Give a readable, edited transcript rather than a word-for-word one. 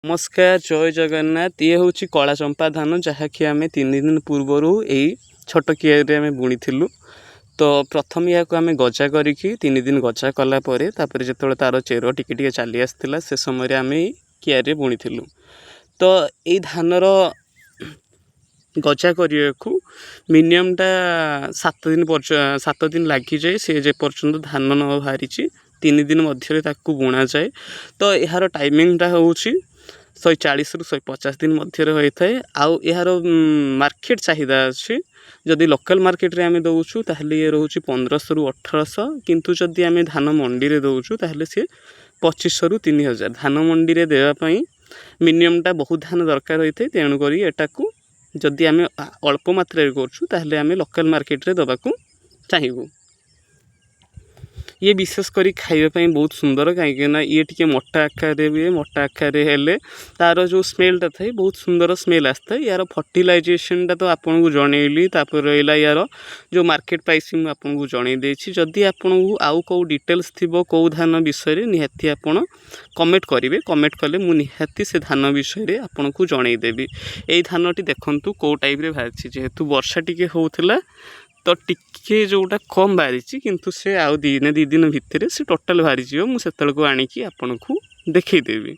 नमस्कार जय जगन्नाथ। ये हूँ कला चंपा धान जहाँकि आम 3 दिन पूर्वर यही छोट कियारे आम बुणी थिलु। तो प्रथम या आम गजा करी 3 दिन गजा कलापर जो तार चेर टिके चली आसाला से समय आम कियारे बुणी थिलु। तो यही धानर गजा करने को मिनिममटा 7 दिन लगी जाए से जे पर्यंत धान न बाहरी 3 दिन मध्य बुणा जाए। तो यार टाइमिंगटा हूँ 140 रु 150 दिन मध्य होता है। आउ यार मार्केट चाहिदा अच्छी जदि लोकल मार्केट रे आम दौचु ताहले ये रोचे 1500 रु 1800 किंतु जदि आम धान मंडी रे दौचु ताहले सी 2500 रु 3000 धान मंडी रे देवाई मिनिममटा बहुत धान दरकार होता है। तेणुक एटा को जदि आम अल्प मात्रा करछू ताहले आम लोकल मार्केट रे दबाकू चाहिबू। ये विशेषकर खाइबापी बहुत सुंदर कहीं ये टी मोटा आकार हुए मोटा आकार हेले तार जो स्मेलटा थाए बहुत सुंदर स्मेल आसता है। यार फर्टिलाइजेशनटा तो आपन को जनइली तापर रहा यार जो मार्केट प्राइस आपन को जनई जदि आपन को आउ कौ डिटेल्स थी कौ धान विषय निहाती आपन कमेंट करेंगे। कमेंट कले मु निहाती से धान विषय आपन को जनईदेवी। यही धानटी देखु कौ टाइप रे बाहरी जेहेतु वर्षा टिके होउथिला तो टिके जोटा कम बाहरी किंतु से आउ 2 दिन भितर से टोटाल बाहरी मुझे को आनिकी आपन को देखईदेवी।